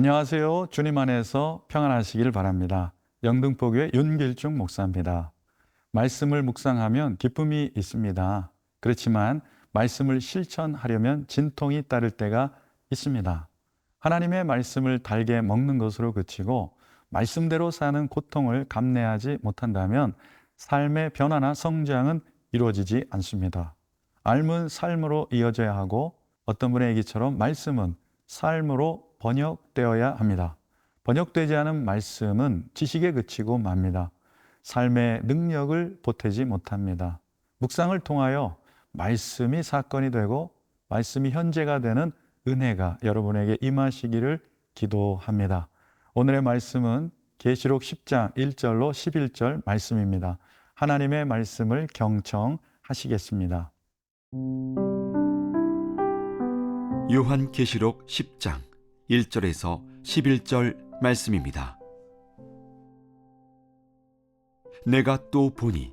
안녕하세요. 주님 안에서 평안하시길 바랍니다. 영등포교회 윤길중 목사입니다. 말씀을 묵상하면 기쁨이 있습니다. 그렇지만 말씀을 실천하려면 진통이 따를 때가 있습니다. 하나님의 말씀을 달게 먹는 것으로 그치고 말씀대로 사는 고통을 감내하지 못한다면 삶의 변화나 성장은 이루어지지 않습니다. 알문 삶으로 이어져야 하고 어떤 분의 얘기처럼 말씀은 삶으로 번역되어야 합니다. 번역되지 않은 말씀은 지식에 그치고 맙니다. 삶의 능력을 보태지 못합니다. 묵상을 통하여 말씀이 사건이 되고 말씀이 현재가 되는 은혜가 여러분에게 임하시기를 기도합니다. 오늘의 말씀은 계시록 10장 1절로 11절 말씀입니다. 하나님의 말씀을 경청하시겠습니다. 요한계시록 10장 1절에서 11절 말씀입니다. 내가 또 보니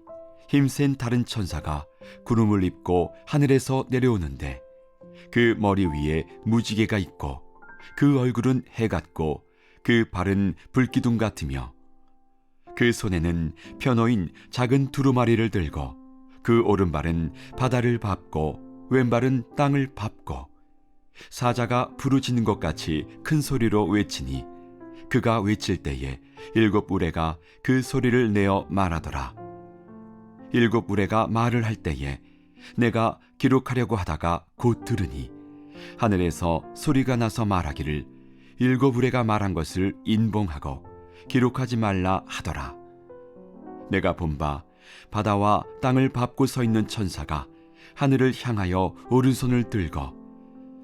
힘센 다른 천사가 구름을 입고 하늘에서 내려오는데 그 머리 위에 무지개가 있고 그 얼굴은 해 같고 그 발은 불기둥 같으며 그 손에는 편호인 작은 두루마리를 들고 그 오른발은 바다를 밟고 왼발은 땅을 밟고 사자가 부르짖는 것 같이 큰 소리로 외치니 그가 외칠 때에 일곱 우레가 그 소리를 내어 말하더라. 일곱 우레가 말을 할 때에 내가 기록하려고 하다가 곧 들으니 하늘에서 소리가 나서 말하기를 일곱 우레가 말한 것을 인봉하고 기록하지 말라 하더라. 내가 본 바 바다와 땅을 밟고 서 있는 천사가 하늘을 향하여 오른손을 들고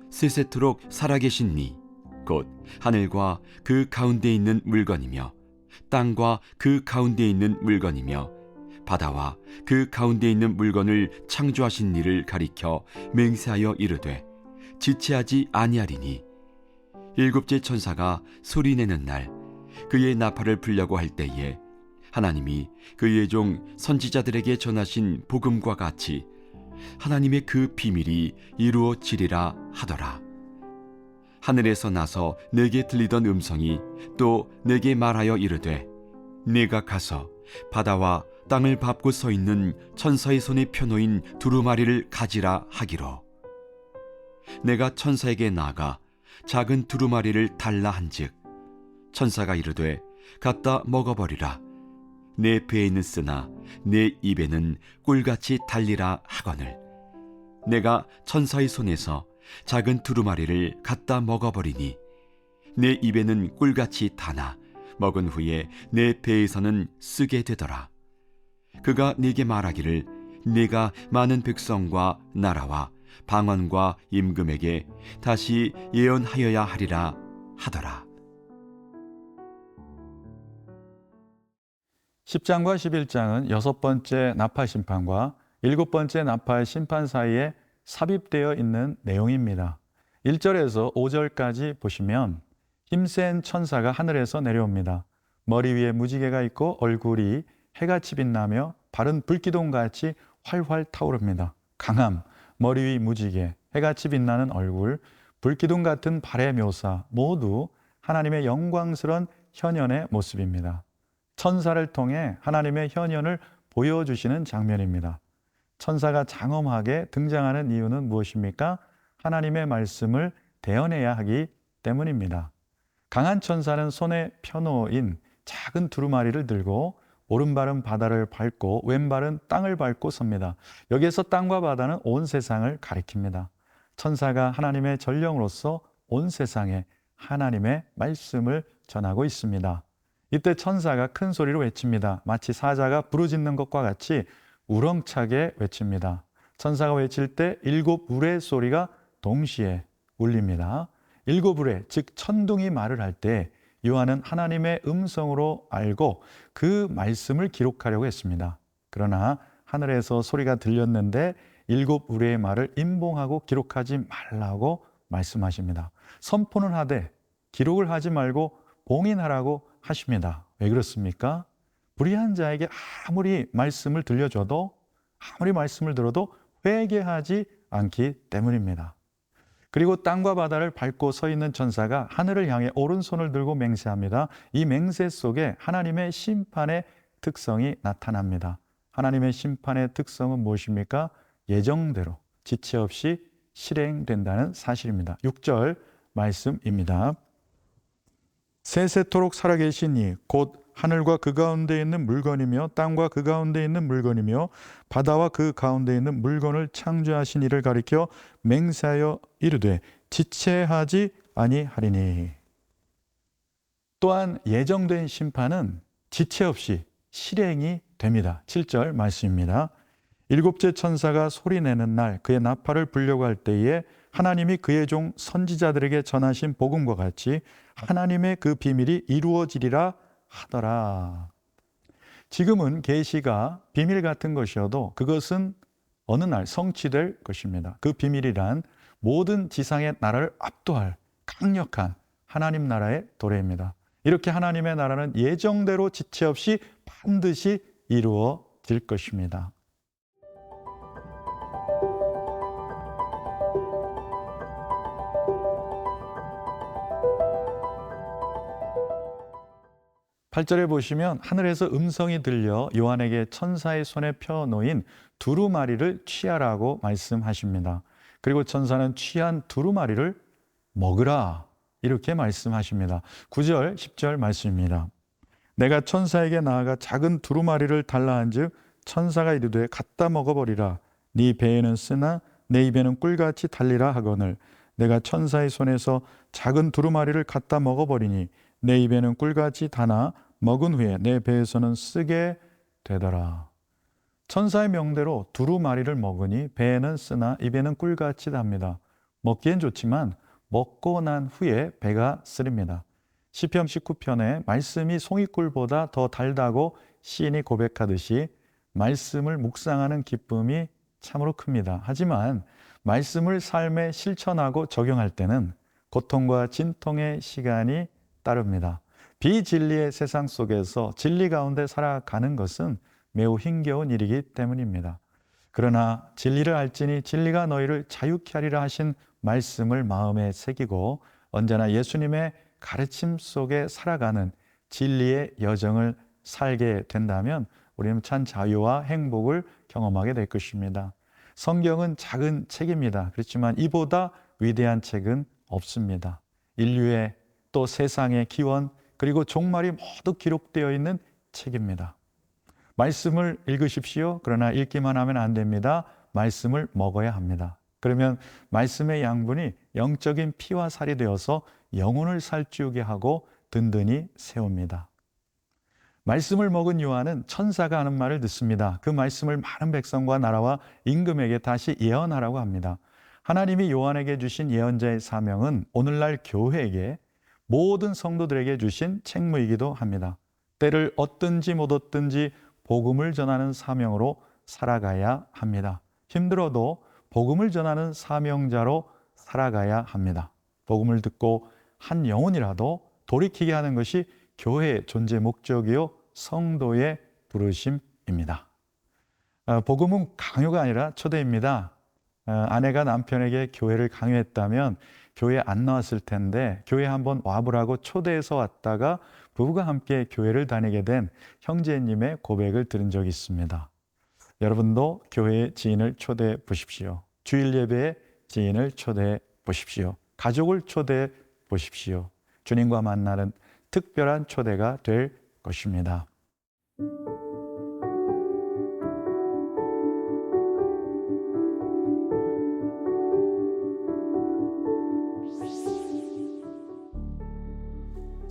세세토록 살아계신 니 곧 하늘과 그 가운데 있는 물건이며 땅과 그 가운데 있는 물건이며 바다와 그 가운데 있는 물건을 창조하신 이를 가리켜 맹세하여 이르되 지체하지 아니하리니 일곱째 천사가 소리내는 날 그의 나팔을 불려고 할 때에 하나님이 그의 종 선지자들에게 전하신 복음과 같이 하나님의 그 비밀이 이루어지리라 하더라. 하늘에서 나서 내게 들리던 음성이 또 내게 말하여 이르되 네가 가서 바다와 땅을 밟고 서 있는 천사의 손에 펴놓인 두루마리를 가지라 하기로. 내가 천사에게 나아가 작은 두루마리를 달라 한즉 천사가 이르되 갖다 먹어버리라. 내 배에는 쓰나 내 입에는 꿀같이 달리라 하거늘 내가 천사의 손에서 작은 두루마리를 갖다 먹어버리니 내 입에는 꿀같이 다나 먹은 후에 내 배에서는 쓰게 되더라. 그가 네게 말하기를 네가 많은 백성과 나라와 방언과 임금에게 다시 예언하여야 하리라 하더라. 10장과 11장은 여섯 번째 나팔 심판과 일곱 번째 나팔 심판 사이에 삽입되어 있는 내용입니다. 1절에서 5절까지 보시면 힘센 천사가 하늘에서 내려옵니다. 머리 위에 무지개가 있고 얼굴이 해같이 빛나며 발은 불기둥같이 활활 타오릅니다. 강함, 머리 위 무지개, 해같이 빛나는 얼굴, 불기둥 같은 발의 묘사 모두 하나님의 영광스러운 현현의 모습입니다. 천사를 통해 하나님의 현현을 보여주시는 장면입니다. 천사가 장엄하게 등장하는 이유는 무엇입니까? 하나님의 말씀을 대언해야 하기 때문입니다. 강한 천사는 손에 펴놓인 작은 두루마리를 들고 오른발은 바다를 밟고 왼발은 땅을 밟고 섭니다. 여기에서 땅과 바다는 온 세상을 가리킵니다. 천사가 하나님의 전령으로서 온 세상에 하나님의 말씀을 전하고 있습니다. 이때 천사가 큰 소리로 외칩니다. 마치 사자가 부르짖는 것과 같이 우렁차게 외칩니다. 천사가 외칠 때 일곱 우레 소리가 동시에 울립니다. 일곱 우레, 즉 천둥이 말을 할 때 요한은 하나님의 음성으로 알고 그 말씀을 기록하려고 했습니다. 그러나 하늘에서 소리가 들렸는데 일곱 우레의 말을 임봉하고 기록하지 말라고 말씀하십니다. 선포는 하되 기록을 하지 말고 봉인하라고 하십니다. 왜 그렇습니까? 불의한 자에게 아무리 말씀을 들려줘도 아무리 말씀을 들어도 회개하지 않기 때문입니다. 그리고 땅과 바다를 밟고 서 있는 천사가 하늘을 향해 오른손을 들고 맹세합니다. 이 맹세 속에 하나님의 심판의 특성이 나타납니다. 하나님의 심판의 특성은 무엇입니까? 예정대로 지체 없이 실행된다는 사실입니다. 6절 말씀입니다. 세세토록 살아계신 이 곧 하늘과 그 가운데 있는 물건이며 땅과 그 가운데 있는 물건이며 바다와 그 가운데 있는 물건을 창조하신 이를 가리켜 맹세하여 이르되 지체하지 아니하리니. 또한 예정된 심판은 지체 없이 실행이 됩니다. 7절 말씀입니다. 일곱째 천사가 소리내는 날 그의 나팔을 불려고 할 때에 하나님이 그의 종 선지자들에게 전하신 복음과 같이 하나님의 그 비밀이 이루어지리라 하더라. 지금은 계시가 비밀 같은 것이어도 그것은 어느 날 성취될 것입니다. 그 비밀이란 모든 지상의 나라를 압도할 강력한 하나님 나라의 도래입니다. 이렇게 하나님의 나라는 예정대로 지체 없이 반드시 이루어질 것입니다. 팔절에 보시면 하늘에서 음성이 들려 요한에게 천사의 손에 펴놓인 두루마리를 취하라고 말씀하십니다. 그리고 천사는 취한 두루마리를 먹으라 이렇게 말씀하십니다. 9절, 10절 말씀입니다. 내가 천사에게 나아가 작은 두루마리를 달라 한즉 천사가 이르되 갖다 먹어버리라. 네 배에는 쓰나 내 입에는 꿀같이 달리라 하거늘 내가 천사의 손에서 작은 두루마리를 갖다 먹어버리니 내 입에는 꿀같이 다나 먹은 후에 내 배에서는 쓰게 되더라. 천사의 명대로 두루마리를 먹으니 배에는 쓰나 입에는 꿀같이 답니다. 먹기엔 좋지만 먹고 난 후에 배가 쓰립니다. 시편 19편에 말씀이 송이꿀보다 더 달다고 시인이 고백하듯이 말씀을 묵상하는 기쁨이 참으로 큽니다. 하지만 말씀을 삶에 실천하고 적용할 때는 고통과 진통의 시간이 따릅니다. 비진리의 세상 속에서 진리 가운데 살아가는 것은 매우 힘겨운 일이기 때문입니다. 그러나 진리를 알지니 진리가 너희를 자유케 하리라 하신 말씀을 마음에 새기고 언제나 예수님의 가르침 속에 살아가는 진리의 여정을 살게 된다면 우리는 참 자유와 행복을 경험하게 될 것입니다. 성경은 작은 책입니다. 그렇지만 이보다 위대한 책은 없습니다. 인류의 또 세상의 기원 그리고 종말이 모두 기록되어 있는 책입니다. 말씀을 읽으십시오. 그러나 읽기만 하면 안 됩니다. 말씀을 먹어야 합니다. 그러면 말씀의 양분이 영적인 피와 살이 되어서 영혼을 살찌우게 하고 든든히 세웁니다. 말씀을 먹은 요한은 천사가 하는 말을 듣습니다. 그 말씀을 많은 백성과 나라와 임금에게 다시 예언하라고 합니다. 하나님이 요한에게 주신 예언자의 사명은 오늘날 교회에게 모든 성도들에게 주신 책무이기도 합니다. 때를 얻든지 못 얻든지 복음을 전하는 사명으로 살아가야 합니다. 힘들어도 복음을 전하는 사명자로 살아가야 합니다. 복음을 듣고 한 영혼이라도 돌이키게 하는 것이 교회의 존재 목적이요 성도의 부르심입니다. 복음은 강요가 아니라 초대입니다. 아내가 남편에게 교회를 강요했다면 교회에 안 나왔을 텐데 교회에 한번 와보라고 초대해서 왔다가 부부가 함께 교회를 다니게 된 형제님의 고백을 들은 적이 있습니다. 여러분도 교회의 지인을 초대해 보십시오. 주일 예배에 지인을 초대해 보십시오. 가족을 초대해 보십시오. 주님과 만나는 특별한 초대가 될 것입니다.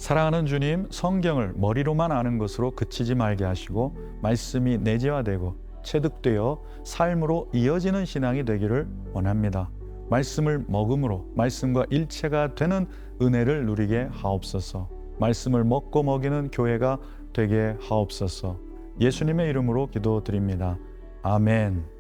사랑하는 주님, 성경을 머리로만 아는 것으로 그치지 말게 하시고 말씀이 내재화되고 체득되어 삶으로 이어지는 신앙이 되기를 원합니다. 말씀을 먹음으로 말씀과 일체가 되는 은혜를 누리게 하옵소서. 말씀을 먹고 먹이는 교회가 되게 하옵소서. 예수님의 이름으로 기도드립니다. 아멘.